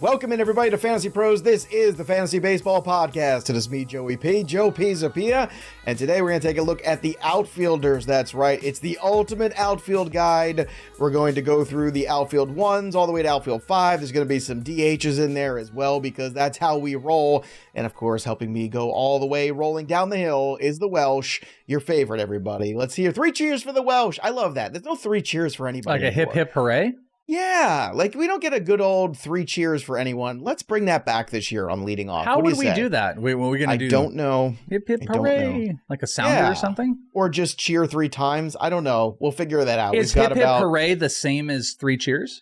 Welcome in, everybody, to Fantasy Pros. This is the Fantasy Baseball Podcast. It is me, Joey P, Joe Pisapia, and today we're going to take a look at the outfielders. That's right, it's the ultimate outfield guide. We're going to go through the outfield 1s all the way to outfield 5. There's going to be some DHs in there as well, because that's how we roll. And of course, helping me go all the way rolling down the hill is the Welsh, your favorite, everybody. Let's hear 3 cheers for the Welsh. I love that. There's no 3 cheers for anybody like a anymore. hip hip hooray. Yeah, like we don't get a good old 3 cheers for anyone. Let's bring that back this year on leading off. How what would we do that? Wait, what are we going to do? I don't know. Hip hip hooray. Like a sounder or something? Or just cheer 3 times. I don't know. We'll figure that out. Is hip hip hooray the same as 3 cheers?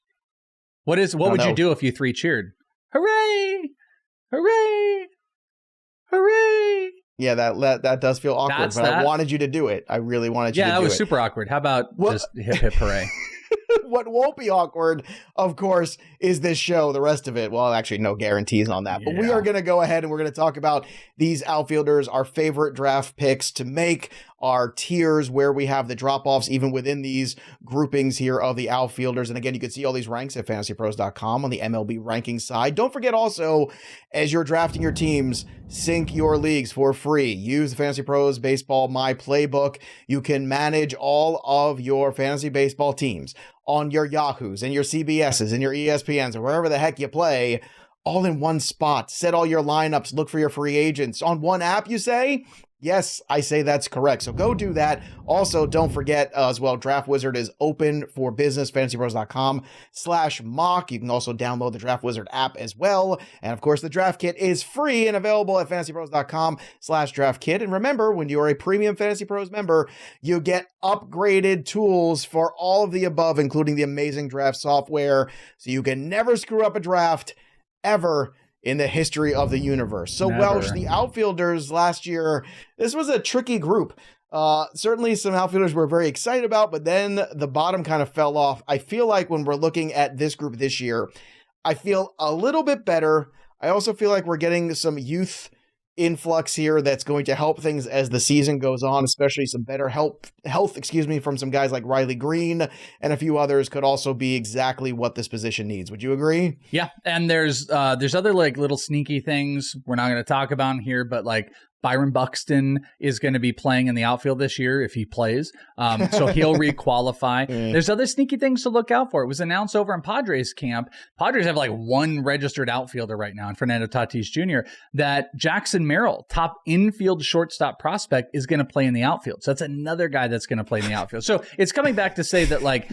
What would you do if you 3 cheered? Hooray! Hooray! Hooray! Yeah, that does feel awkward, but I wanted you to do it. I really wanted you to do it. Yeah, that was super awkward. How about just hip hip hooray? What won't be awkward, of course, is this show. The rest of it, well, actually, no guarantees on that. But we are going to go ahead and we're going to talk about these outfielders, our favorite draft picks to make, our tiers where we have the drop-offs even within these groupings here of the outfielders. And again, you can see all these ranks at FantasyPros.com on the MLB ranking side. Don't forget also, as you're drafting your teams, sync your leagues for free. Use the Fantasy Pros Baseball My Playbook. You can manage all of your fantasy baseball teams on your Yahoos and your CBSs and your ESPNs or wherever the heck you play, all in one spot. Set all your lineups, look for your free agents on one app, you say? Yes, I say that's correct. So go do that. Also, don't forget as well, Draft Wizard is open for business, fantasypros.com/mock. You can also download the Draft Wizard app as well. And of course, the Draft Kit is free and available at fantasypros.com/draft kit. And remember, when you are a premium Fantasy Pros member, you get upgraded tools for all of the above, including the amazing draft software. So you can never screw up a draft ever in the history of the universe. So Welsh, the outfielders last year, this was a tricky group. Certainly some outfielders we're very excited about, but then the bottom kind of fell off. I feel like when we're looking at this group this year, I feel a little bit better. I also feel like we're getting some youth influx here that's going to help things as the season goes on, especially some better health, from some guys like Riley Greene and a few others could also be exactly what this position needs. Would you agree? Yeah, and there's other like little sneaky things we're not going to talk about here, but like Byron Buxton is going to be playing in the outfield this year if he plays. So he'll requalify. There's other sneaky things to look out for. It was announced over in Padres camp. Padres have like 1 registered outfielder right now in Fernando Tatis Jr. that Jackson Merrill, top infield shortstop prospect, is going to play in the outfield. So that's another guy that's going to play in the outfield. So it's coming back to say that, like,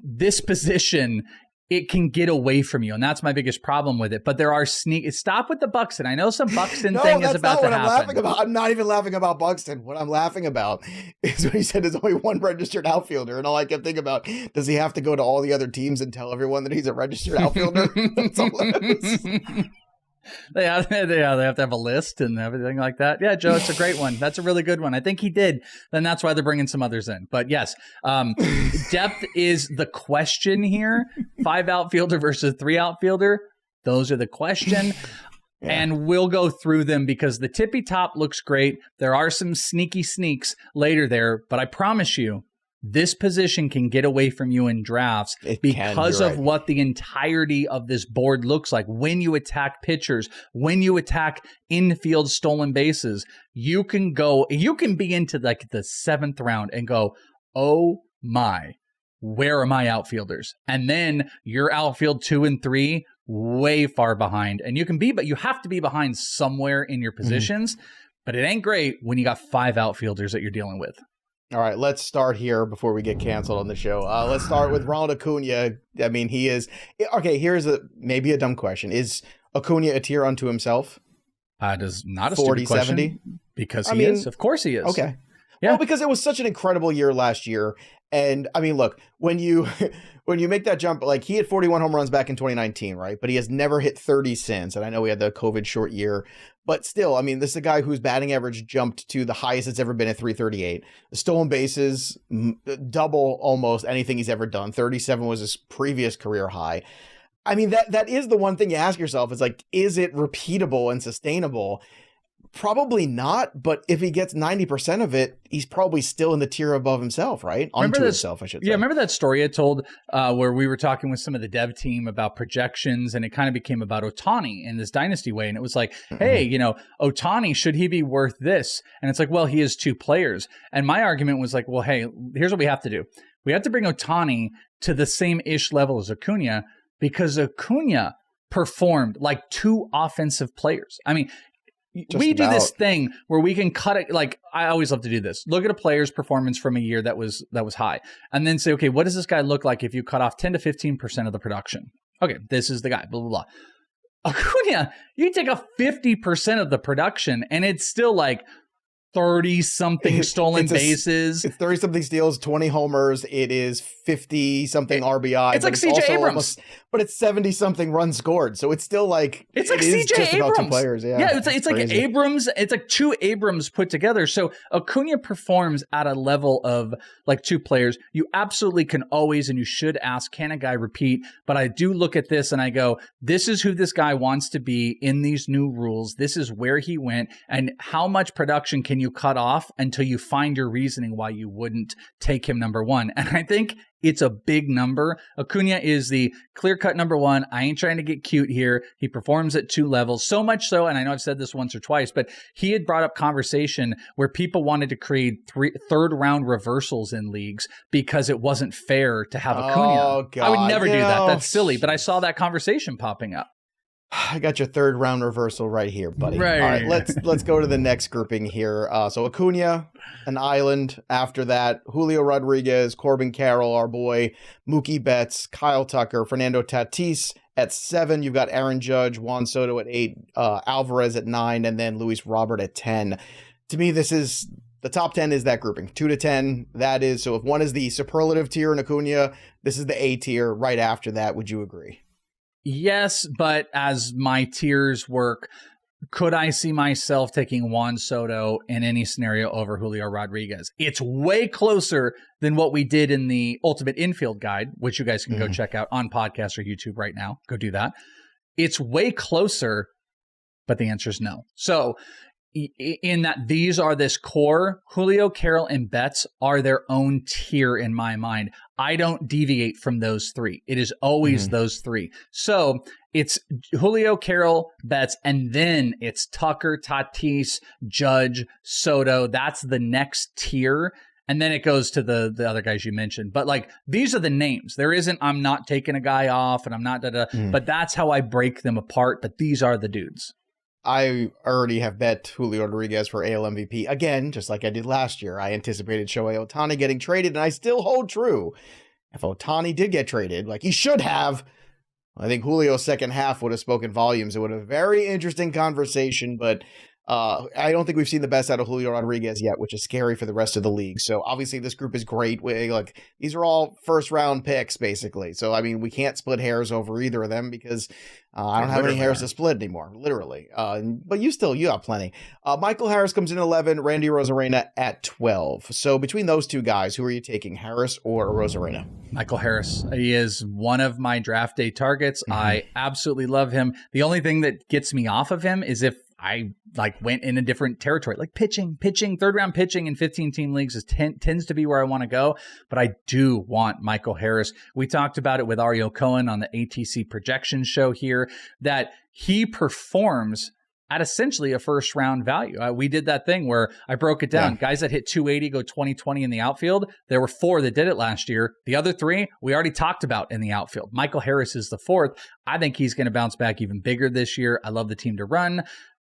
this position, it can get away from you. And that's my biggest problem with it. But there are stop with the Buxton. I know some Buxton thing is about to happen. I'm laughing about. I'm not even laughing about Buxton. What I'm laughing about is when he said there's only 1 registered outfielder. And all I kept thinking about, does he have to go to all the other teams and tell everyone that he's a registered outfielder? That's all it is. They have to have a list and everything like that. Yeah, Joe, it's a great one. That's a really good one. I think he did. Then that's why they're bringing some others in. But yes, depth is the question here. 5 outfielder versus 3 outfielder. Those are the question. Yeah. And we'll go through them because the tippy top looks great. There are some sneaky sneaks later there, but I promise you, this position can get away from you in drafts because of what the entirety of this board looks like. When you attack pitchers, when you attack infield stolen bases, you can be into like the 7th round and go, oh my, where are my outfielders? And then your outfield 2 and 3 way far behind. And but you have to be behind somewhere in your positions, but it ain't great when you got 5 outfielders that you're dealing with. All right, let's start here before we get canceled on the show. Let's start with Ronald Acuna. I mean, he is... Okay, here's maybe a dumb question. Is Acuna a tier unto himself? Does not a stupid question. 40-70? Because he is. Of course he is. Okay. Yeah. Well, because it was such an incredible year last year. And, I mean, look, when you make that jump, like he hit 41 home runs back in 2019, right? But he has never hit 30 since. And I know we had the COVID short year. But still, I mean, this is a guy whose batting average jumped to the highest it's ever been at 338. The stolen bases, double almost anything he's ever done. 37 was his previous career high. I mean, that is the one thing you ask yourself. It's like, is it repeatable and sustainable? Probably not, but if he gets 90% of it, he's probably still in the tier above himself, right? Onto himself, I should say. Yeah, remember that story I told where we were talking with some of the dev team about projections, and it kind of became about Ohtani in this dynasty way. And it was like, hey, Ohtani, should he be worth this? And it's like, well, he has 2 players. And my argument was like, well, hey, here's what we have to do. We have to bring Ohtani to the same-ish level as Acuna, because Acuna performed like 2 offensive players. I mean, we do this thing where we can cut it. Like, I always love to do this. Look at a player's performance from a year that was high, and then say, okay, what does this guy look like if you cut off 10 to 15% of the production? Okay, this is the guy, blah, blah, blah. Acuna, you take a 50% of the production, and it's still like 30-something stolen bases. It's 30-something steals, 20 homers. It is 50-something RBI. It's like CJ Abrams. But it's 70-something runs scored. So it's still like... It's like CJ Abrams. 2 players, yeah, it's like Abrams. It's like 2 Abrams put together. So Acuna performs at a level of like 2 players. You absolutely can always, and you should ask, can a guy repeat? But I do look at this and I go, this is who this guy wants to be in these new rules. This is where he went. And how much production can you cut off until you find your reasoning why you wouldn't take him number 1? And I think it's a big number. Acuna is the clear-cut number 1. I ain't trying to get cute here. He performs at 2 levels, so much so, and I know I've said this once or twice, but he had brought up conversation where people wanted to create third-round reversals in leagues because it wasn't fair to have Acuna. Oh, God. I would never do that. That's silly, but I saw that conversation popping up. I got your 3rd-round reversal right here, buddy. Right. All right, let's go to the next grouping here. So Acuna, an island. After that, Julio Rodriguez, Corbin Carroll, our boy, Mookie Betts, Kyle Tucker, Fernando Tatis at 7. You've got Aaron Judge, Juan Soto at 8, Alvarez at 9, and then Luis Robert at 10. To me, this is... The top 10 is that grouping, 2 to 10. That is, so if one is the superlative tier in Acuna, this is the A tier. Right after that, would you agree? Yes, but as my tiers work, could I see myself taking Juan Soto in any scenario over Julio Rodriguez? It's way closer than what we did in the Ultimate Infield Guide, which you guys can go check out on podcast or YouTube right now. Go do that. It's way closer, but the answer is no. So in that these are this core, Julio, Carroll, and Betts are their own tier in my mind. I don't deviate from those 3. It is always those 3. So it's Julio, Carroll, Betts, and then it's Tucker, Tatis, Judge, Soto. That's the next tier. And then it goes to the other guys you mentioned. But like, these are the names. There isn't, I'm not taking a guy off and I'm not, but that's how I break them apart. But these are the dudes. I already have bet Julio Rodriguez for AL MVP. Again, just like I did last year. I anticipated Shohei Ohtani getting traded, and I still hold true. If Ohtani did get traded, like he should have, I think Julio's second half would have spoken volumes. It would have been a very interesting conversation, but I don't think we've seen the best out of Julio Rodriguez yet, which is scary for the rest of the league. So obviously this group is great. Like these are all 1st-round picks, basically. So, I mean, we can't split hairs over either of them because I don't have any hairs to split anymore, literally. But you have plenty. Michael Harris comes in 11, Randy Arozarena at 12. So between those 2 guys, who are you taking, Harris or Arozarena? Michael Harris. He is one of my draft day targets. I absolutely love him. The only thing that gets me off of him is if I like went in a different territory, like pitching, 3rd-round pitching in 15-team leagues tends to be where I want to go. But I do want Michael Harris. We talked about it with Ario Cohen on the ATC projection show here, that he performs at essentially a 1st-round value. We did that thing where I broke it down. Guys that hit 280 go 20-20 in the outfield. There were 4 that did it last year. The other 3 we already talked about in the outfield. Michael Harris is the 4th. I think he's going to bounce back even bigger this year. I love the team to run.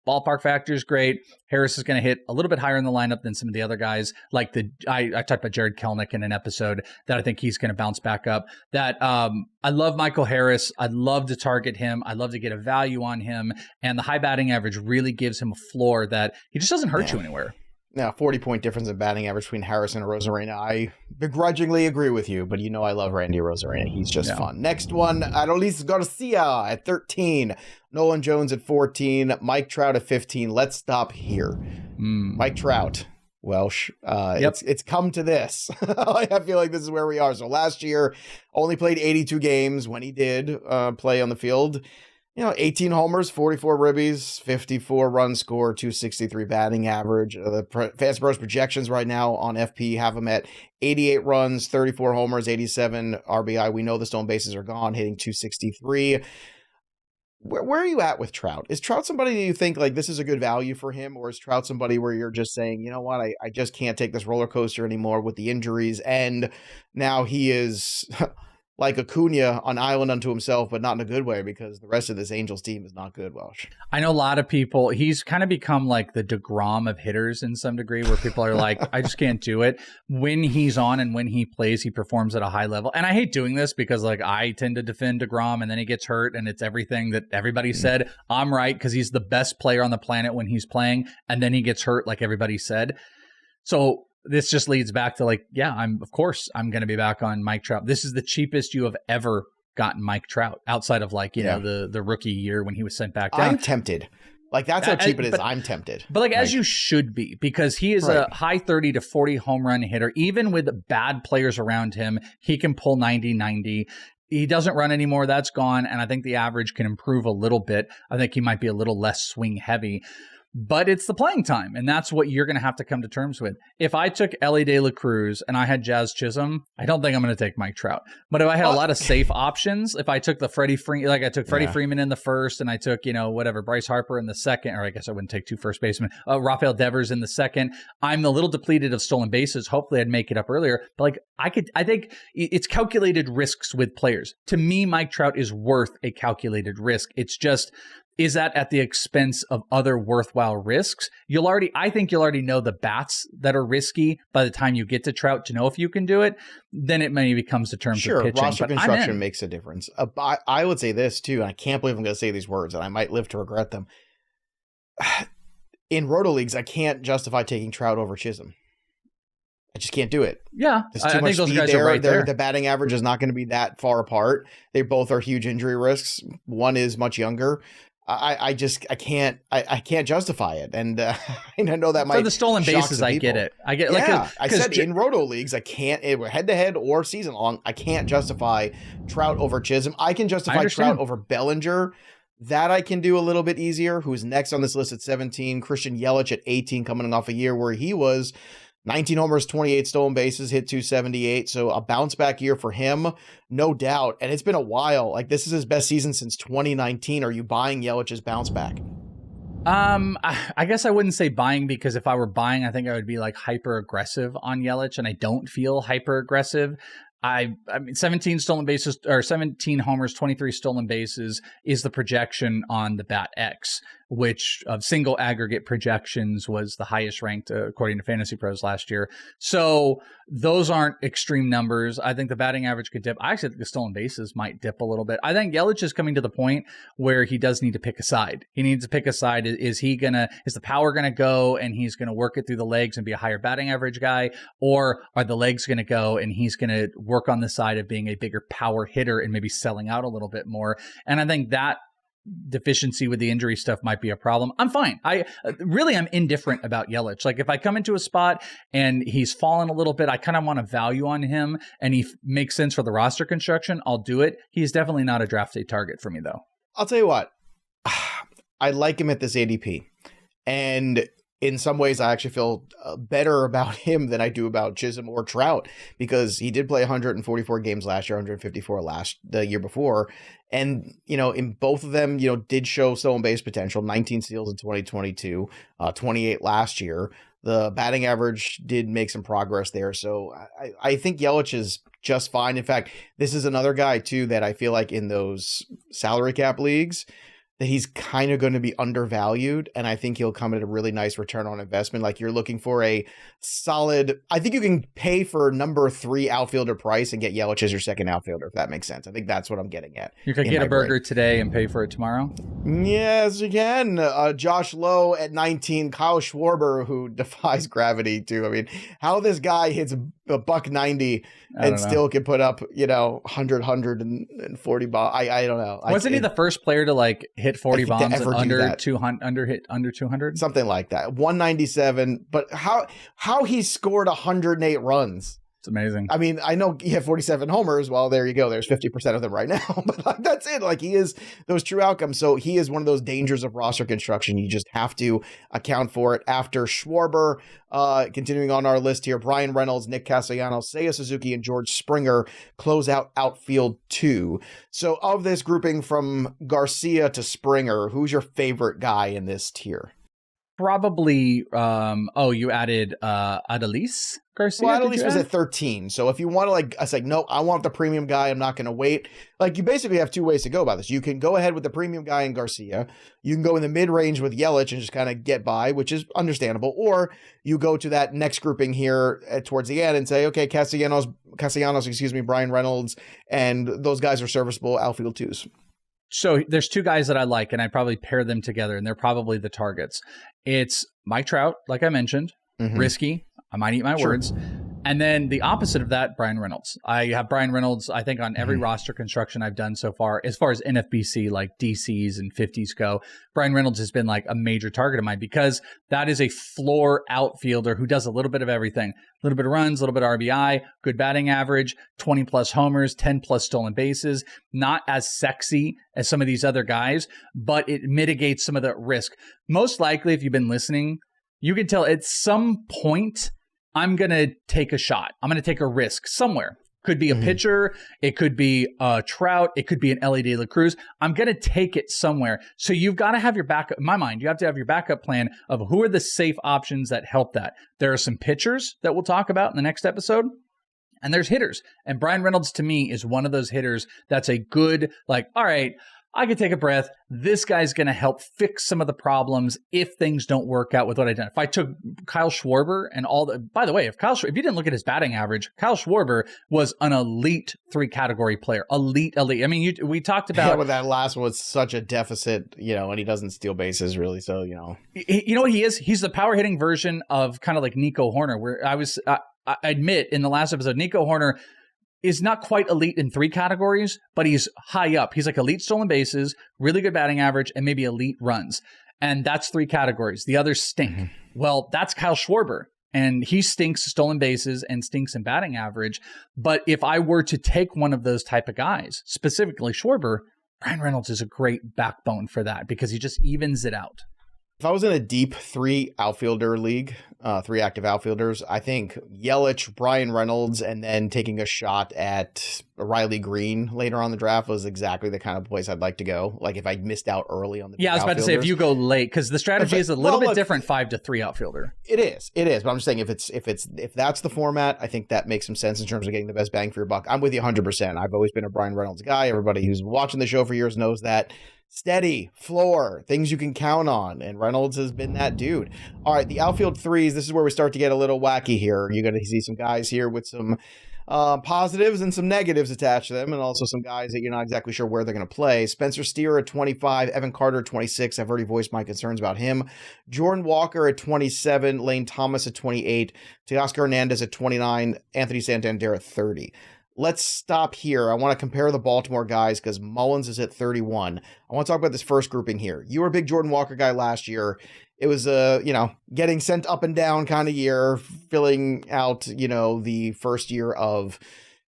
Ballpark factor is great. Harris is going to hit a little bit higher in the lineup than some of the other guys. Like I talked about Jared Kelenic in an episode that I think he's going to bounce back up. That I love Michael Harris. I'd love to target him. I'd love to get a value on him. And the high batting average really gives him a floor that he just doesn't hurt you anywhere. Now, 40-point difference in batting average between Harris and Arozarena. I begrudgingly agree with you, but I love Randy Arozarena. He's just fun. Next one, Adolis Garcia at 13. Nolan Jones at 14. Mike Trout at 15. Let's stop here. Mike Trout, Welsh. It's come to this. I feel like this is where we are. So last year, only played 82 games when he did play on the field. 18 homers, 44 ribbies, 54 runs scored, 263 batting average. The FantasyPros projections right now on FP have him at 88 runs, 34 homers, 87 RBI. We know the stolen bases are gone, hitting 263. Where are you at with Trout? Is Trout somebody that you think like this is a good value for him, or is Trout somebody where you're just saying, you know what, I just can't take this roller coaster anymore with the injuries, and now he is like Acuna on island unto himself, but not in a good way because the rest of this Angels team is not good, Welsh. I know a lot of people, he's kind of become like the DeGrom of hitters in some degree, where people are like, I just can't do it. When he's on and when he plays, he performs at a high level. And I hate doing this because like I tend to defend DeGrom and then he gets hurt and it's everything that everybody said. I'm right because he's the best player on the planet when he's playing, and then he gets hurt like everybody said. So this just leads back to like, yeah, I'm going to be back on Mike Trout. This is the cheapest you have ever gotten Mike Trout outside of like, you know, the rookie year when he was sent back down. I'm tempted. Like that's how cheap it is. I'm tempted. But like as you should be, because he is a high 30 to 40 home run hitter. Even with bad players around him, he can pull 90-90. He doesn't run anymore. That's gone. And I think the average can improve a little bit. I think he might be a little less swing heavy. But it's the playing time, and that's what you're going to have to come to terms with. If I took Elly De La Cruz and I had Jazz Chisholm, I don't think I'm going to take Mike Trout. But if I had a lot of safe options, if I took Freddie Freeman in the first, and I took, Bryce Harper in the second, or I guess I wouldn't take two first basemen, Rafael Devers in the second. I'm a little depleted of stolen bases. Hopefully I'd make it up earlier. But like I think it's calculated risks with players. To me, Mike Trout is worth a calculated risk. It's just, is that at the expense of other worthwhile risks? I think you'll already know the bats that are risky by the time you get to Trout to know if you can do it. Then it maybe comes to terms of pitching. Sure, roster construction makes a difference. I would say this too, and I can't believe I'm going to say these words, and I might live to regret them. In roto leagues, I can't justify taking Trout over Chisholm. I just can't do it. Yeah, there's too much speed there. The batting average is not going to be that far apart. They both are huge injury risks. One is much younger. I can't justify it, and I know that might for the stolen bases. I get it. I get I said in roto leagues, I can't head to head or season long. I can't justify Trout over Chisholm. I can justify Trout over Bellinger. That I can do a little bit easier. Who's next on this list at 17? Christian Yelich at 18, coming off a year where he was 19 homers, 28 stolen bases, hit 278. So a bounce back year for him, no doubt. And it's been a while. Like this is his best season since 2019. Are you buying Yelich's bounce back? I guess I wouldn't say buying, because if I were buying, I think I would be like hyper aggressive on Yelich, and I don't feel hyper aggressive. I mean, 17 stolen bases or 17 homers, 23 stolen bases is the projection on the Bat X, which of single aggregate projections was the highest ranked according to FantasyPros last year. So those aren't extreme numbers. I think the batting average could dip. I actually think the stolen bases might dip a little bit. I think Yelich is coming to the point where he does need to pick a side. He needs to pick a side. Is the power going to go and he's going to work it through the legs and be a higher batting average guy? Or are the legs going to go and he's going to work on the side of being a bigger power hitter and maybe selling out a little bit more? And I think that deficiency with the injury stuff might be a problem. I'm fine. I'm indifferent about Yelich. Like if I come into a spot and he's fallen a little bit, I kind of want a value on him and he makes sense for the roster construction, I'll do it. He's definitely not a draft day target for me though. I'll tell you what, I like him at this ADP, and in some ways I actually feel better about him than I do about Chisholm or Trout, because he did play 144 games last year, 154 the year before. And, in both of them, did show stolen base potential, 19 steals in 2022, 28 last year. The batting average did make some progress there. So I think Yelich is just fine. In fact, this is another guy too that I feel like in those salary cap leagues that he's kind of going to be undervalued. And I think he'll come at a really nice return on investment. Like you're looking for a solid, I think you can pay for number 3 outfielder price and get Yelich as your second outfielder, if that makes sense. I think that's what I'm getting at. You could get a burger today and pay for it tomorrow. Yes, you can. Josh Lowe at 19, Kyle Schwarber, who defies gravity too. I mean, how this guy hits a $190 and still can put up, 140 bombs. I don't know. Wasn't he the first player to like hit 40 bombs and under 200? Something like that. 197. But how he scored 108 runs. It's amazing. I mean, I know he had 47 homers. Well, there you go. There's 50% of them right now. But like, that's it. Like, he is those true outcomes. So he is one of those dangers of roster construction. You just have to account for it. After Schwarber, continuing on our list here, Brian Reynolds, Nick Castellanos, Seiya Suzuki, and George Springer close out outfield 2. So of this grouping from Garcia to Springer, who's your favorite guy in this tier? Probably, you added Adolis Garcia? Well, Adolis was at 13. So if you want to, like, I was like, no, I want the premium guy. I'm not going to wait. Like, you basically have two ways to go about this. You can go ahead with the premium guy in Garcia. You can go in the mid-range with Yelich and just kind of get by, which is understandable. Or you go to that next grouping here towards the end and say, okay, Castellanos, Brian Reynolds, and those guys are serviceable outfield 2s. So there's two guys that I like, and I'd probably pair them together, and they're probably the targets. It's Mike Trout, like I mentioned, risky. I might eat my words. And then the opposite of that, Brian Reynolds. I have Brian Reynolds, I think, on every roster construction I've done so far, as far as NFBC, like DCs and 50s go. Brian Reynolds has been like a major target of mine because that is a floor outfielder who does a little bit of everything. A little bit of runs, a little bit of RBI, good batting average, 20 plus homers, 10 plus stolen bases. Not as sexy as some of these other guys, but it mitigates some of the risk. Most likely, if you've been listening, you can tell at some point, I'm going to take a shot. I'm going to take a risk somewhere. Could be a pitcher. It could be a Trout. It could be an Elly De La Cruz. I'm going to take it somewhere. So you've got to have your backup. In my mind, you have to have your backup plan of who are the safe options that help that. There are some pitchers that we'll talk about in the next episode. And there's hitters. And Brian Reynolds, to me, is one of those hitters that's a good, like, all right, I could take a breath. This guy's going to help fix some of the problems if things don't work out with what I done. If I took Kyle Schwarber and all the, by the way, if you didn't look at his batting average, Kyle Schwarber was an elite 3-category player. Elite. I mean, we talked about. Yeah, but that last one was such a deficit, and he doesn't steal bases really. So, You know what he is? He's the power hitting version of kind of like Nico Horner, where I admit in the last episode, Nico Horner is not quite elite in 3 categories, but he's high up. He's like elite stolen bases, really good batting average, and maybe elite runs. And that's 3 categories. The others stink. Well, that's Kyle Schwarber. And he stinks stolen bases and stinks in batting average. But if I were to take one of those type of guys, specifically Schwarber, Brian Reynolds is a great backbone for that because he just evens it out. If I was in a deep 3 outfielder league, 3 active outfielders, I think Yelich, Brian Reynolds, and then taking a shot at Riley Greene later on in the draft was exactly the kind of place I'd like to go. Like if I missed out early on the I was about to say if you go late, because the strategy is a little bit different 5 to 3 outfielder. It is. But I'm just saying if that's the format, I think that makes some sense in terms of getting the best bang for your buck. I'm with you 100%. I've always been a Brian Reynolds guy. Everybody who's watching the show for years knows that. Steady, floor, things you can count on. And Reynolds has been that dude. All right, the outfield 3s, this is where we start to get a little wacky here. You're going to see some guys here with some positives and some negatives attached to them, and also some guys that you're not exactly sure where they're going to play. Spencer Steer at 25, Evan Carter at 26. I've already voiced my concerns about him. Jordan Walker at 27, Lane Thomas at 28, Teoscar Hernandez at 29, Anthony Santander at 30. Let's stop here. I want to compare the Baltimore guys because Mullins is at 31. I want to talk about this first grouping here. You were a big Jordan Walker guy last year. It was getting sent up and down kind of year, filling out, the first year of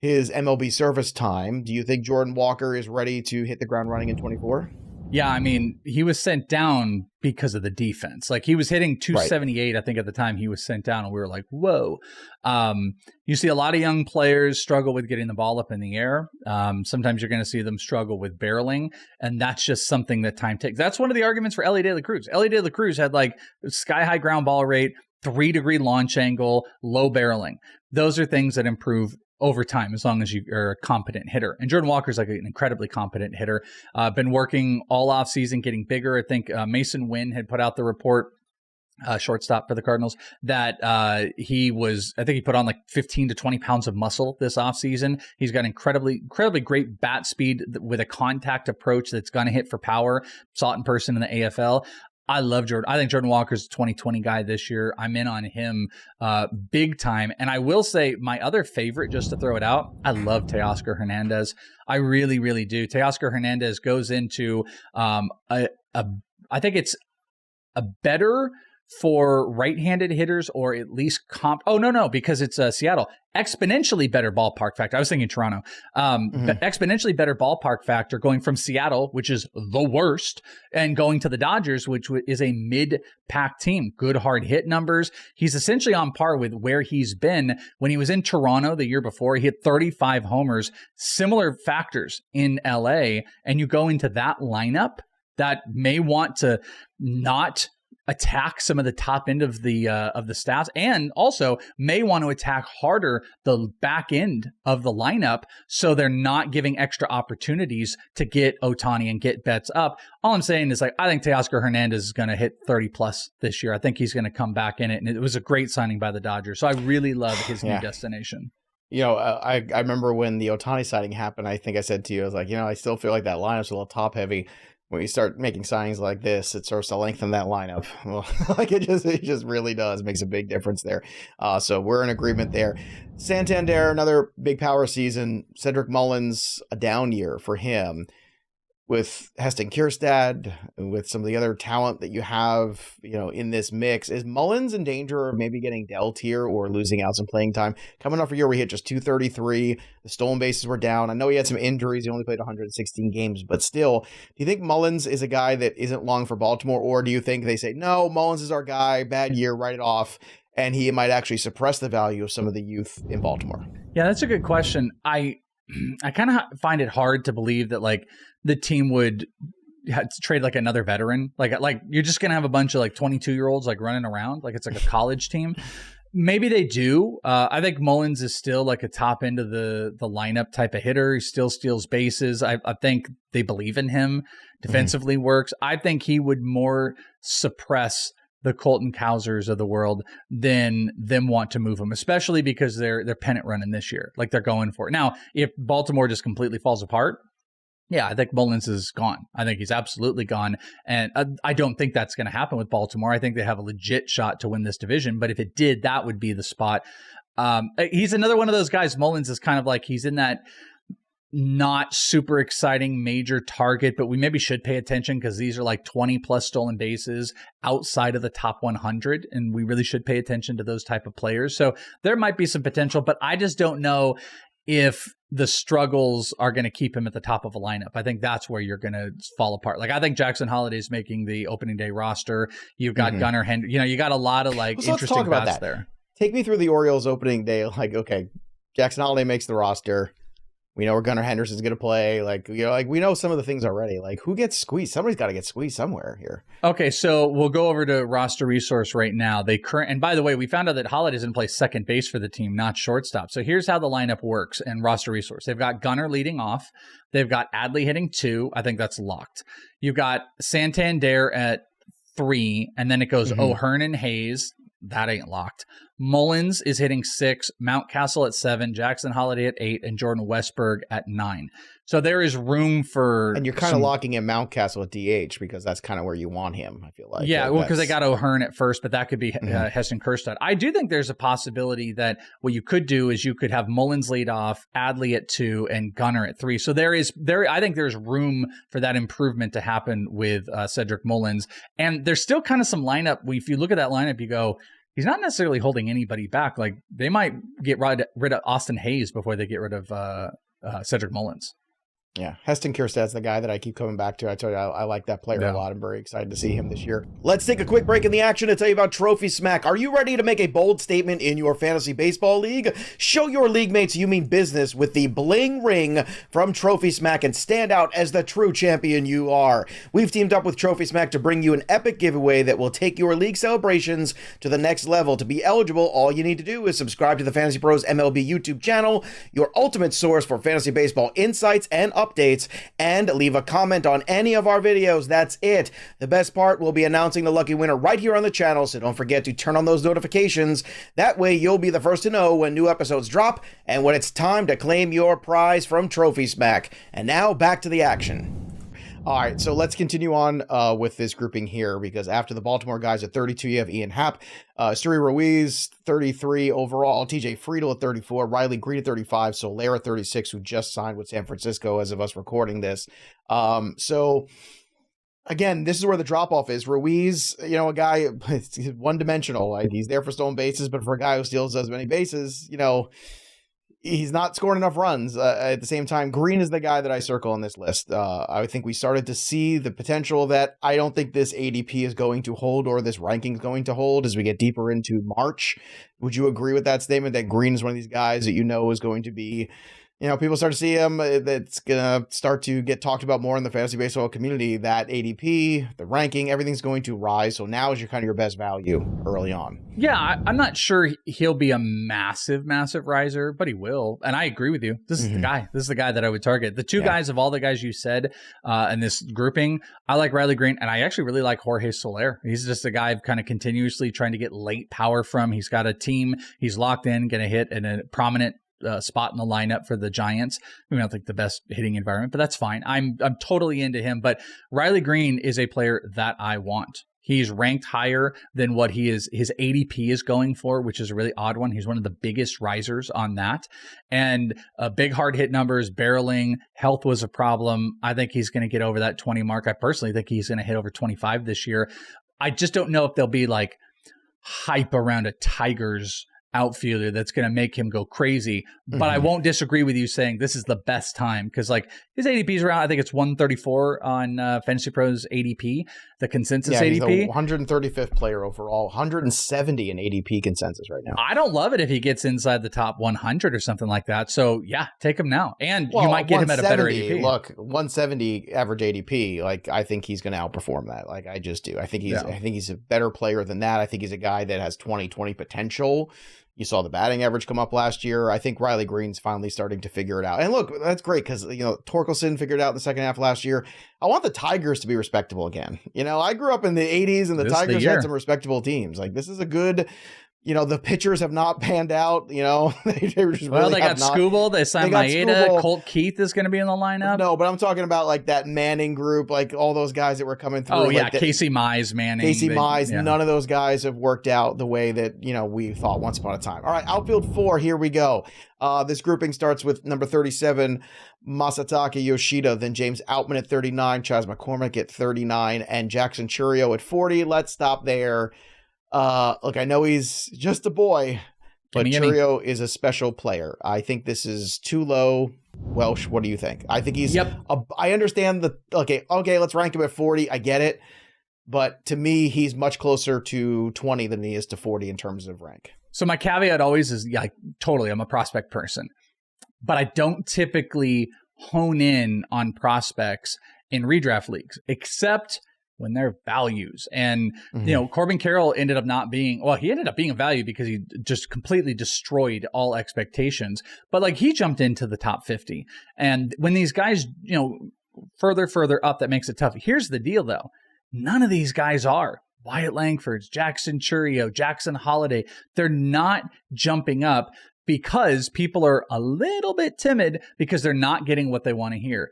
his MLB service time. Do you think Jordan Walker is ready to hit the ground running in 24? Yeah, I mean, he was sent down because of the defense. Like he was hitting 278, I think, at the time he was sent down, and we were like, whoa. You see a lot of young players struggle with getting the ball up in the air. Sometimes you're going to see them struggle with barreling, and that's just something that time takes. That's one of the arguments for Elly De La Cruz. Elly De La Cruz had like sky-high ground ball rate, 3-degree launch angle, low barreling. Those are things that improve over time, as long as you are a competent hitter. And Jordan Walker's like an incredibly competent hitter. Been working all off season, getting bigger. I think Mason Wynn had put out the report, shortstop for the Cardinals, that he put on like 15 to 20 pounds of muscle this offseason. He's got incredibly great bat speed with a contact approach that's going to hit for power. Saw it in person in the AFL. I love Jordan. I think Jordan Walker's a 2020 guy this year. I'm in on him big time. And I will say my other favorite, just to throw it out, I love Teoscar Hernandez. I really, really do. Teoscar Hernandez goes into I think it's a better for right-handed hitters, or at least Oh, no, because it's Seattle. Exponentially better ballpark factor. I was thinking Toronto. Exponentially better ballpark factor going from Seattle, which is the worst, and going to the Dodgers, which is a mid-pack team. Good hard hit numbers. He's essentially on par with where he's been when he was in Toronto the year before. He hit 35 homers, similar factors in LA, and you go into that lineup that may want to not attack some of the top end of the stats, and also may want to attack harder the back end of the lineup, so they're not giving extra opportunities to get Ohtani and get bets up. All I'm saying is, like, I think Teoscar Hernandez is going to hit 30 plus this year. I think he's going to come back in it, and it was a great signing by the Dodgers. So I really love his new destination. I remember when the Ohtani signing happened, I think I said to you, I was like, I still feel like that lineup's a little top heavy. When you start making signings like this, it starts to lengthen that lineup. Well, like it just really does. Makes a big difference there. So we're in agreement there. Santander, another big power season. Cedric Mullins, a down year for him. With Heston Kjerstad, with some of the other talent that you have, in this mix, is Mullins in danger of maybe getting dealt here or losing out some playing time? Coming off a year where he hit just 233, the stolen bases were down. I know he had some injuries. He only played 116 games, but still, do you think Mullins is a guy that isn't long for Baltimore, or do you think they say, no, Mullins is our guy, bad year, write it off, and he might actually suppress the value of some of the youth in Baltimore? Yeah, that's a good question. I kind of find it hard to believe that, like, the team would trade like another veteran. Like you're just going to have a bunch of like 22-year-olds like running around like it's like a college team. Maybe they do. I think Mullins is still like a top end of the lineup type of hitter. He still steals bases. I think they believe in him. Defensively works. I think he would more suppress the Colton Cowsers of the world than them want to move him, especially because they're pennant running this year. Like, they're going for it. Now, if Baltimore just completely falls apart, yeah, I think Mullins is gone. I think he's absolutely gone. And I don't think that's going to happen with Baltimore. I think they have a legit shot to win this division. But if it did, that would be the spot. He's another one of those guys. Mullins is kind of like, he's in that not super exciting major target, but we maybe should pay attention because these are like 20 plus stolen bases outside of the top 100. And we really should pay attention to those type of players. So there might be some potential, but I just don't know if the struggles are going to keep him at the top of a lineup. I think that's where you're going to fall apart. Like, I think Jackson Holliday's making the opening day roster. You've got Gunnar Henderson. You got a lot of like interesting bats there. Take me through the Orioles opening day. Like, okay, Jackson Holliday makes the roster. We know where Gunnar Henderson's going to play. Like, we know some of the things already. Like, who gets squeezed? Somebody's got to get squeezed somewhere here. Okay, so we'll go over to roster resource right now. And by the way, we found out that Holliday's going to play second base for the team, not shortstop. So here's how the lineup works in roster resource. They've got Gunnar leading off. They've got Adley hitting 2. I think that's locked. You've got Santander at 3, and then it goes O'Hearn and Hayes. That ain't locked. Mullins is hitting 6, Mountcastle at 7, Jackson Holliday at 8, and Jordan Westberg at 9. So there is room for... And you're kind of locking in Mountcastle at DH because that's kind of where you want him, I feel like. Yeah, well, because they got O'Hearn at first, but that could be Heston Kjerstad. I do think there's a possibility that what you could do is you could have Mullins lead off, Adley at 2, and Gunnar at 3. So I think there's room for that improvement to happen with Cedric Mullins. And there's still kind of some lineup. If you look at that lineup, you go... He's not necessarily holding anybody back. Like, they might get rid of Austin Hayes before they get rid of Cedric Mullins. Yeah, Heston Kjerstad's the guy that I keep coming back to. I told you I like that player a lot. I'm very excited to see him this year. Let's take a quick break in the action to tell you about Trophy Smack. Are you ready to make a bold statement in your fantasy baseball league? Show your league mates you mean business with the bling ring from Trophy Smack and stand out as the true champion you are. We've teamed up with Trophy Smack to bring you an epic giveaway that will take your league celebrations to the next level. To be eligible, all you need to do is subscribe to the Fantasy Pros MLB YouTube channel, your ultimate source for fantasy baseball insights and updates, and leave a comment on any of our videos. That's it. The best part, we'll be announcing the lucky winner right here on the channel, so don't forget to turn on those notifications. That way you'll be the first to know when new episodes drop and when it's time to claim your prize from Trophy Smack. And now back to the action. All right, so let's continue on with this grouping here, because after the Baltimore guys at 32, you have Ian Happ, Esteury Ruiz, 33 overall, TJ Friedel at 34, Riley Greene at 35, Soler at 36, who just signed with San Francisco as of us recording this. So again, this is where the drop-off is. Ruiz, you know, a guy, he's one-dimensional. Like, he's there for stolen bases, but for a guy who steals as many bases, you know, he's not scoring enough runs. At the same time, Greene is the guy that I circle on this list. I think we started to see the potential that I don't think this ADP is going to hold, or this ranking is going to hold as we get deeper into March. Would you agree with that statement, that Greene is one of these guys that you know is going to be, you know, people start to see him, that's going to start to get talked about more in the fantasy baseball community, that ADP, the ranking, everything's going to rise. So now is your kind of your best value early on. Yeah, I'm not sure he'll be a massive riser, but he will. And I agree with you. This is the guy. This is the guy that I would target. The two guys of all the guys you said in this grouping, I like Riley Greene, and I actually really like Jorge Soler. He's just a guy I've kind of continuously trying to get late power from. He's got a team. He's locked in, going to hit in a prominent spot in the lineup for the Giants. I don't think the best hitting environment, but that's fine. I'm totally into him. But Riley Greene is a player that I want. He's ranked higher than what his ADP is going for, which is a really odd one. He's one of the biggest risers on that. And big hard hit numbers, barreling, health was a problem. I think he's going to get over that 20 mark. I personally think he's going to hit over 25 this year. I just don't know if there'll be like hype around a Tigers outfielder that's going to make him go crazy. But I won't disagree with you saying this is the best time, because like his ADP is around, I think it's 134 on FantasyPros ADP, the consensus ADP. He's the 135th player overall, 170 in ADP consensus right now. I don't love it if he gets inside the top 100 or something like that. So yeah, take him now. And you might get him at a better ADP. Look, 170 average ADP, like I think he's going to outperform that. Like I just do. I think he's a better player than that. I think he's a guy that has 20/20 potential. You saw the batting average come up last year. I think Riley Greene's finally starting to figure it out. And look, that's great because, you know, Torkelson figured it out in the second half last year. I want the Tigers to be respectable again. You know, I grew up in the 80s and the Tigers had some respectable teams. Like, this is a good... You know, the pitchers have not panned out, you know. They just they got Skubal. They signed Maeda. Colt Keith is going to be in the lineup. No, but I'm talking about like that Manning group, like all those guys that were coming through. Oh, yeah, like Casey Mize, Manning. Casey Mize, none of those guys have worked out the way that, you know, we thought once upon a time. All right, outfield 4, here we go. This grouping starts with number 37, Masataka Yoshida, then James Outman at 39, Chas McCormick at 39, and Jackson Chourio at 40. Let's stop there. Look, I know he's just a boy, but Chourio is a special player. I think this is too low. Welsh, what do you think? I think he's, I understand okay, let's rank him at 40. I get it. But to me, he's much closer to 20 than he is to 40 in terms of rank. So my caveat always is, yeah, totally, I'm a prospect person, but I don't typically hone in on prospects in redraft leagues, except when they're values. And, you know, Corbin Carroll ended up being a value because he just completely destroyed all expectations. But like, he jumped into the top 50. And when these guys, you know, further up, that makes it tough. Here's the deal though. None of these guys are. Wyatt Langford, Jackson Chourio, Jackson Holiday. They're not jumping up because people are a little bit timid because they're not getting what they want to hear.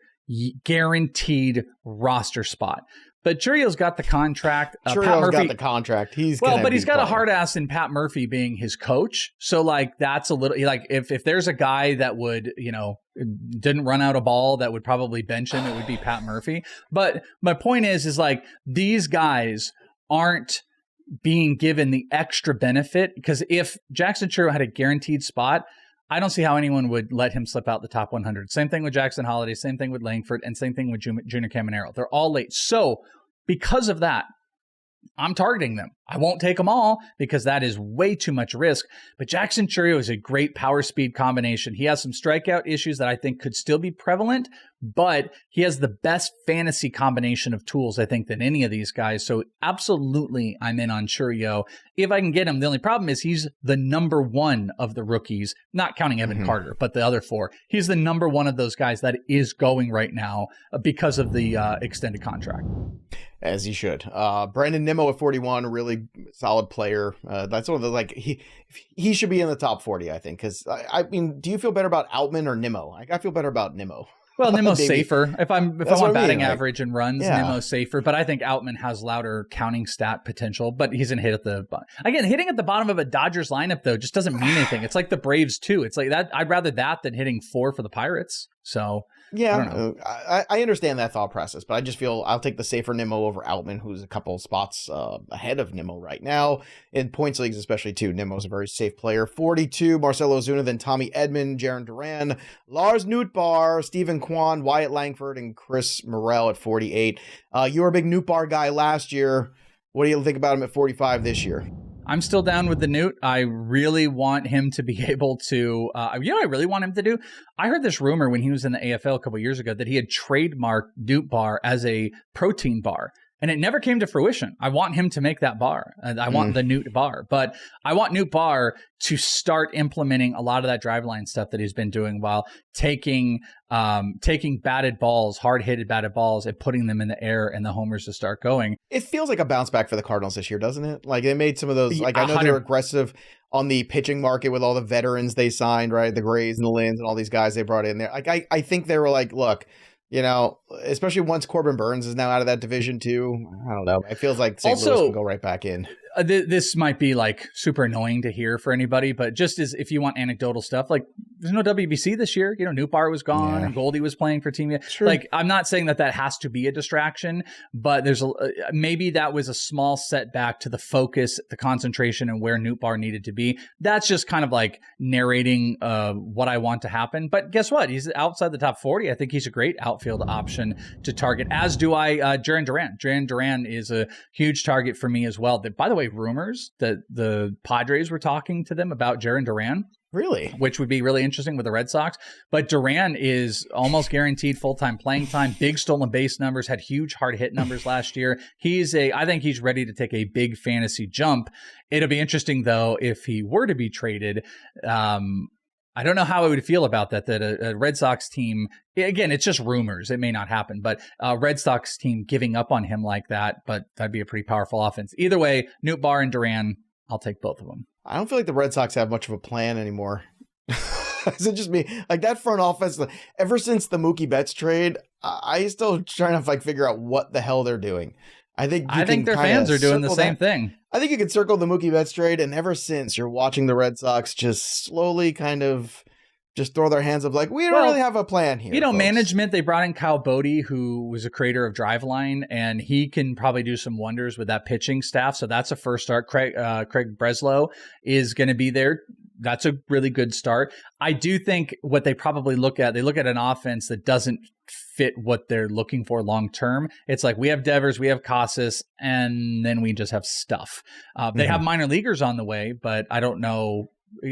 Guaranteed roster spot. But Chourio's got the contract. Chourio's got the contract. But he's got a hard ass in Pat Murphy being his coach. So like, that's a little like, if there's a guy that would, you know, didn't run out a ball that would probably bench him, it would be Pat Murphy. But my point is like, these guys aren't being given the extra benefit, because if Jackson Chourio had a guaranteed spot, I don't see how anyone would let him slip out the top 100. Same thing with Jackson Holiday, same thing with Langford, and same thing with Junior Caminero. They're all late. So because of that, I'm targeting them. I won't take them all because that is way too much risk. But Jackson Chourio is a great power speed combination. He has some strikeout issues that I think could still be prevalent, but he has the best fantasy combination of tools, I think, than any of these guys. So absolutely, I'm in on Chourio if I can get him. The only problem is he's the number one of the rookies, not counting Evan Carter, but the other four. He's the number one of those guys that is going right now because of the extended contract. As he should. Brandon Nimmo at 41, really solid player. That's one of the, like, he should be in the top 40, I think. Because, I mean, do you feel better about Outman or Nimmo? I feel better about Nimmo. Well, Nimmo's safer. If I want batting average and runs, Nimmo's safer. But I think Outman has louder counting stat potential. But he's gonna hit at the bottom. Again, hitting at the bottom of a Dodgers lineup though just doesn't mean anything. It's like the Braves too. It's like that. I'd rather that than hitting 4 for the Pirates. So Yeah, I don't know. I understand that thought process, but I just feel I'll take the safer Nimmo over Outman, who's a couple spots ahead of Nimmo right now. In points leagues, especially, too. Nimmo's a very safe player. 42, Marcelo Ozuna, then Tommy Edman, Jarren Duran, Lars Nootbaar, Stephen Kwan, Wyatt Langford, and Chris Morel at 48. You were a big Nootbaar guy last year. What do you think about him at 45 this year? I'm still down with the Newt. I really want him to be able to, you know what I really want him to do? I heard this rumor when he was in the AFL a couple years ago that he had trademarked Newt Bar as a protein bar. And it never came to fruition. I want him to make that bar. I want the Newt Bar. But I want Newt Bar to start implementing a lot of that driveline stuff that he's been doing while taking batted balls, hard-hitted batted balls, and putting them in the air and the homers to start going. It feels like a bounce back for the Cardinals this year, doesn't it? Like, they made some of those, like, I know they were aggressive on the pitching market with all the veterans they signed, right? The Grays and the Lins and all these guys they brought in there. Like, I think they were like, look, you know, especially once Corbin Burns is now out of that division too. I don't know. It feels like St. Louis can go right back in. This might be like super annoying to hear for anybody, but just as if you want anecdotal stuff, like there's no WBC this year. You know, Nootbaar was gone and Goldie was playing for Team. Sure. Like, I'm not saying that has to be a distraction, but there's maybe that was a small setback to the focus, the concentration, and where Nootbaar needed to be. That's just kind of like narrating what I want to happen. But guess what? He's outside the top 40. I think he's a great outfield option to target, as do I Jarren Duran. Jarren Duran is a huge target for me as well. By the way, rumors that the Padres were talking to them about Jarren Duran. Really? Which would be really interesting with the Red Sox. But Duran is almost guaranteed full-time playing time, big stolen base numbers, had huge hard hit numbers last year. I think he's ready to take a big fantasy jump. It'll be interesting, though, if he were to be traded. I don't know how I would feel about that a Red Sox team, again, it's just rumors. It may not happen, but a Red Sox team giving up on him like that, but that'd be a pretty powerful offense. Either way, Nootbaar and Duran, I'll take both of them. I don't feel like the Red Sox have much of a plan anymore. Is it just me? Like, that front office, ever since the Mookie Betts trade, I still trying to like figure out what the hell they're doing. I think their fans are doing the same thing. I think you can circle the Mookie Betts trade, and ever since, you're watching the Red Sox just slowly kind of just throw their hands up like, we don't really have a plan here. You know, folks. Management, they brought in Kyle Bodie, who was a creator of Driveline, and he can probably do some wonders with that pitching staff. So that's a first start. Craig Breslow is going to be there. That's a really good start. I do think what they probably look at an offense that doesn't fit what they're looking for long term. It's like, we have Devers, we have Casas, and then we just have stuff. They have minor leaguers on the way, but I don't know.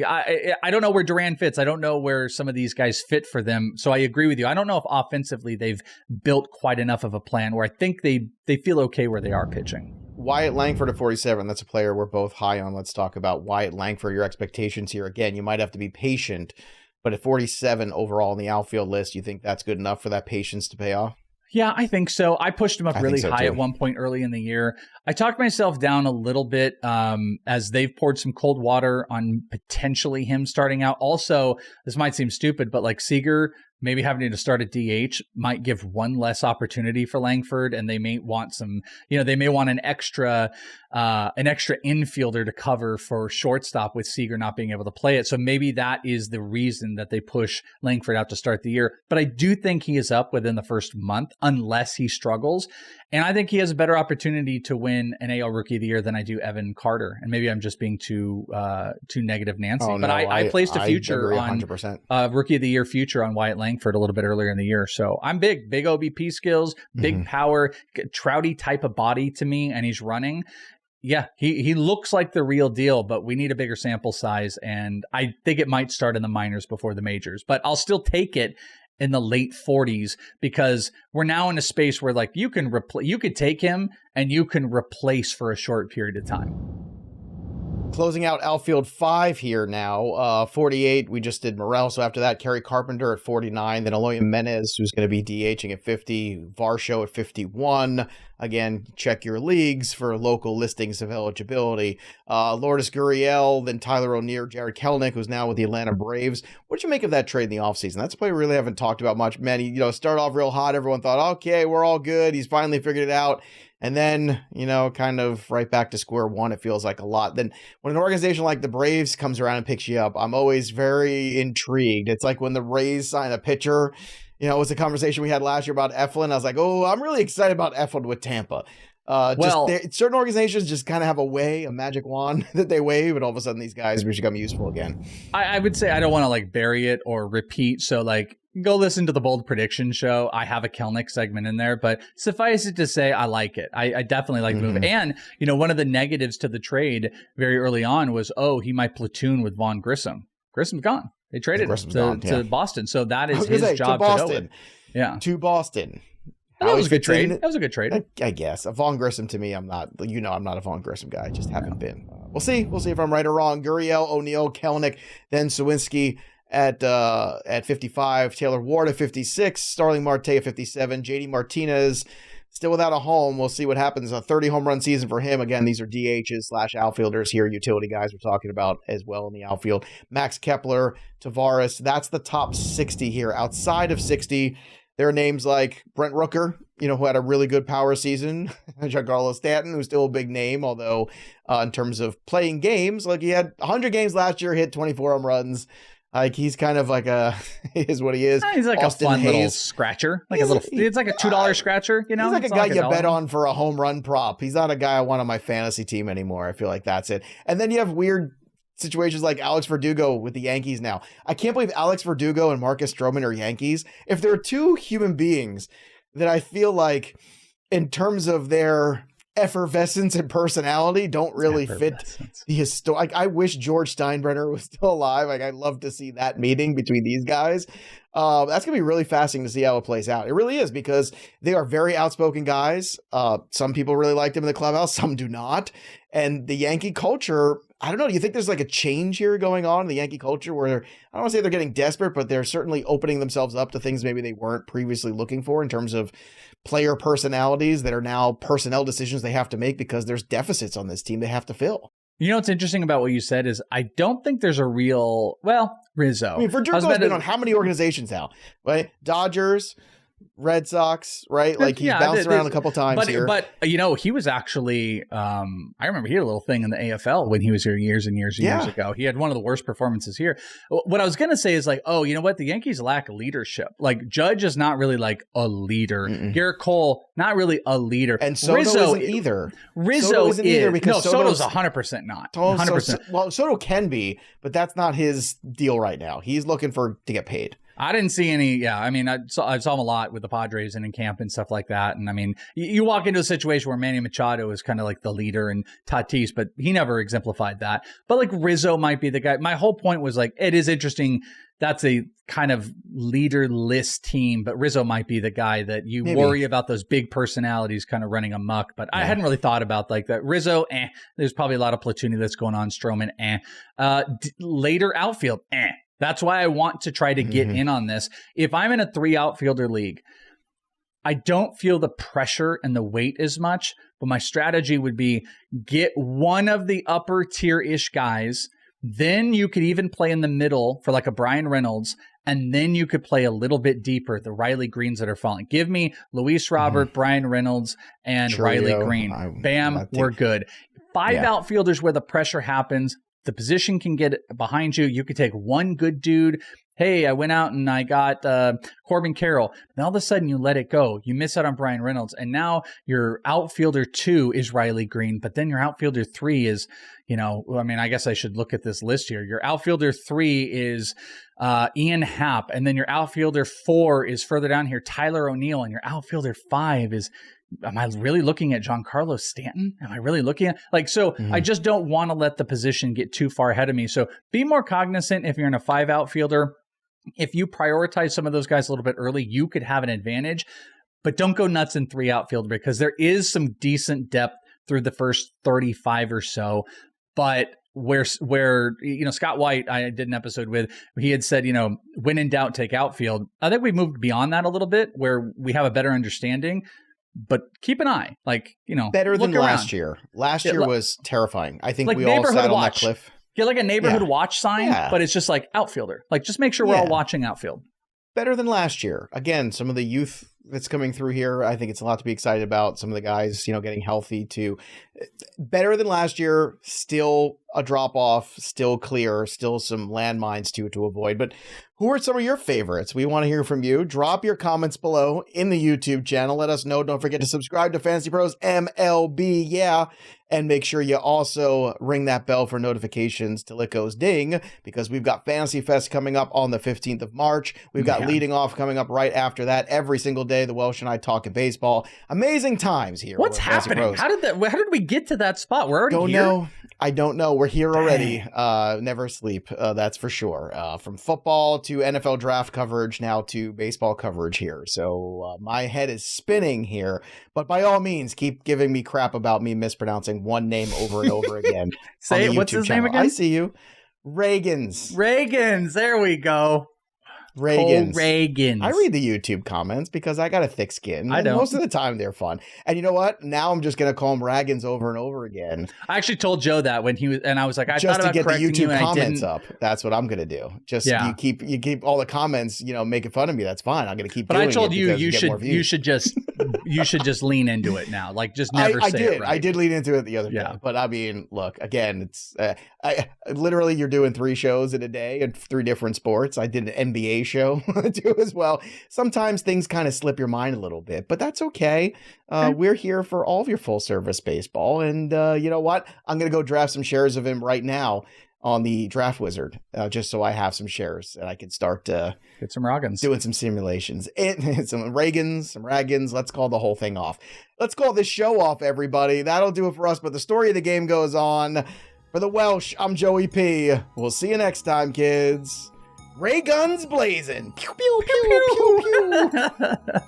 I don't know where Duran fits. I don't know where some of these guys fit for them. So I agree with you. I don't know if offensively they've built quite enough of a plan where I think they feel okay where they are pitching. Wyatt Langford at 47. That's a player we're both high on. Let's talk about Wyatt Langford. Your expectations here. Again, you might have to be patient, but at 47 overall in the outfield list, you think that's good enough for that patience to pay off? Yeah, I think so. I pushed him up really high at one point early in the year. I talked myself down a little bit as they've poured some cold water on potentially him starting out. Also, this might seem stupid, but like Seager maybe having to start at DH might give one less opportunity for Langford, and they may want an extra infielder to cover for shortstop with Seager not being able to play it. So maybe that is the reason that they push Langford out to start the year. But I do think he is up within the first month unless he struggles. And I think he has a better opportunity to win an AL Rookie of the Year than I do Evan Carter. And maybe I'm just being too negative Nancy. Oh, no, but I placed a future on 100%. Rookie of the Year future on Wyatt Langford a little bit earlier in the year. So I'm big OBP skills, big power, Trouty type of body to me, and he's running. Yeah, he looks like the real deal, but we need a bigger sample size, and I think it might start in the minors before the majors. But I'll still take it in the late 40s because we're now in a space where like you could take him and you can replace for a short period of time. Closing out outfield 5 here now. 48, we just did Morel. So after that, Kerry Carpenter at 49. Then Eloy Jimenez, who's going to be DHing at 50. Varsho at 51. Again, check your leagues for local listings of eligibility. Lourdes Gurriel, then Tyler O'Neill, Jared Kelenic, who's now with the Atlanta Braves. What'd you make of that trade in the offseason? That's a play we really haven't talked about much. Man, he started off real hot. Everyone thought, okay, we're all good. He's finally figured it out. And then, kind of right back to square one, it feels like a lot. Then when an organization like the Braves comes around and picks you up, I'm always very intrigued. It's like when the Rays sign a pitcher it was a conversation we had last year about Eflin. I was like, oh, I'm really excited about Eflin with Tampa. Certain organizations just kind of have a magic wand that they wave, and all of a sudden these guys become useful again. I would say I don't want to like bury it or repeat. So like go listen to the Bold Prediction show. I have a Kelenic segment in there, but suffice it to say, I like it. I definitely like the move. And, one of the negatives to the trade very early on was, he might platoon with Vaughn Grissom. Grissom's gone. They traded him to Boston. So that is his job to go with. Yeah. To Boston. That was a good trade. That was a good trade. I guess. A Vaughn Grissom to me, I'm not a Vaughn Grissom guy. I just haven't been. We'll see. We'll see if I'm right or wrong. Gurriel, O'Neill, Kelenic, then Sawinski at 55, Taylor Ward at 56, Starling Marte at 57, JD Martinez still without a home. We'll see what happens. A 30 home run season for him. Again, these are DHs / outfielders here, utility guys we're talking about as well in the outfield. Max Kepler, Tavares. That's the top 60 here. Outside of 60, there are names like Brent Rooker, who had a really good power season. Giancarlo Stanton, who's still a big name, although in terms of playing games, like he had 100 games last year, hit 24 home runs. Like he's kind of like is what he is. He's like Austin a fun Hayes. Little scratcher, it's like a $2 scratcher. He's like a guy you bet on for a home run prop. He's not a guy I want on my fantasy team anymore. I feel like that's it. And then you have weird situations like Alex Verdugo with the Yankees now. I can't believe Alex Verdugo and Marcus Stroman are Yankees. If there are two human beings that I feel like, in terms of their effervescence and personality, don't really fit the historic. I wish George Steinbrenner was still alive. Like I'd love to see that meeting between these guys. That's gonna be really fascinating to see how it plays out. It really is, because they are very outspoken guys. Some people really like them in the clubhouse, some do not. And the Yankee culture, I don't know. Do you think there's like a change here going on in the Yankee culture where I don't want to say they're getting desperate, but they're certainly opening themselves up to things maybe they weren't previously looking for in terms of player personalities that are now personnel decisions they have to make because there's deficits on this team they have to fill? What's interesting about what you said is I don't think there's a real, Rizzo. I mean, Verdugo's been on how many organizations now, right? Dodgers, Red Sox, right? Like he's bounced around a couple times here. But he was actually, I remember he had a little thing in the AFL when he was here years and years ago. He had one of the worst performances here. What I was going to say is like, you know what? The Yankees lack leadership. Like Judge is not really like a leader. Garrett Cole, not really a leader. And Soto isn't either. Rizzo isn't either because Soto's 100% not. 100%. Well, Soto can be, but that's not his deal right now. He's looking to get paid. I didn't see any. Yeah, I mean, I saw him a lot with the Padres and in camp and stuff like that. And I mean, you walk into a situation where Manny Machado is kind of like the leader and Tatis, but he never exemplified that. But like Rizzo might be the guy. My whole point was like, it is interesting. That's a kind of leaderless team, but Rizzo might be the guy that you worry about those big personalities kind of running amok. But I hadn't really thought about like that. Rizzo, there's probably a lot of platooning that's going on. Stroman, later outfield, That's why I want to try to get in on this. If I'm in a 3 outfielder league, I don't feel the pressure and the weight as much, but my strategy would be get one of the upper tier-ish guys. Then you could even play in the middle for like a Brian Reynolds, and then you could play a little bit deeper, the Riley Greens that are falling. Give me Luis Robert, Brian Reynolds, and Chourio, Riley Greene. Bam, we're good. 5 outfielders where the pressure happens. The position can get behind you. You could take one good dude. Hey, I went out and I got Corbin Carroll. And all of a sudden you let it go. You miss out on Brian Reynolds. And now your outfielder 2 is Riley Greene. But then your outfielder 3 is, I guess I should look at this list here. Your outfielder 3 is Ian Happ. And then your outfielder 4 is further down here, Tyler O'Neill. And your outfielder 5 is... Am I really looking at Giancarlo Stanton? Am I really looking at I just don't want to let the position get too far ahead of me. So be more cognizant if you're in a 5 outfielder. If you prioritize some of those guys a little bit early, you could have an advantage, but don't go nuts in 3 outfielder because there is some decent depth through the first 35 or so. But where Scott White, I did an episode with, he had said, when in doubt, take outfield. I think we moved beyond that a little bit where we have a better understanding. But keep an eye, better than last year. Last year was terrifying. I think like we all sat on that cliff. Get like a neighborhood watch sign, but it's just like outfielder. Like just make sure we're all watching outfield. Better than last year. Again, some of the youth that's coming through here. I think it's a lot to be excited about. Some of the guys, getting healthy too. Better than last year. Still a drop off, still clear, still some landmines to avoid. But who are some of your favorites? We want to hear from you. Drop your comments below in the YouTube channel. Let us know. Don't forget to subscribe to Fantasy Pros MLB. Yeah. And make sure you also ring that bell for notifications till it goes ding, because we've got Fantasy Fest coming up on the 15th of March. We've got leading off coming up right after that. Every single day, the Welsh and I talking baseball. Amazing times here. What's happening? How did we get to that spot? We're already here? I don't know. We're here already. Never sleep. That's for sure. From football to NFL draft coverage now to baseball coverage here. So my head is spinning here. But by all means, keep giving me crap about me mispronouncing one name over and over again. Say it. What's his name again? I see you. Reagans. There we go. Reagans. I read the YouTube comments because I got a thick skin. I don't. Most of the time they're fun. And you know what? Now I'm just going to call them Ragans over and over again. I actually told Joe that when he was, and I was like, I just thought about to get the YouTube you comments up. That's what I'm going to do. You keep all the comments, making fun of me. That's fine. I'm going to keep doing it. But I told you should just lean into it now. Like just never say it right. I did lean into it the other day. But I mean, look, again, it's literally you're doing 3 shows in a day and 3 different sports. I did an NBA show too as well. Sometimes things kind of slip your mind a little bit, but that's okay. We're here for all of your full service baseball. And you know what? I'm going to go draft some shares of him right now on the Draft Wizard, just so I have some shares and I can start get some Ragans, doing some simulations, some Ragans. Let's call the whole thing off. Let's call this show off, everybody. That'll do it for us. But the story of the game goes on. For the Welsh, I'm Joey P. We'll see you next time, kids. Ray guns blazing. Pew, pew, pew, pew, pew.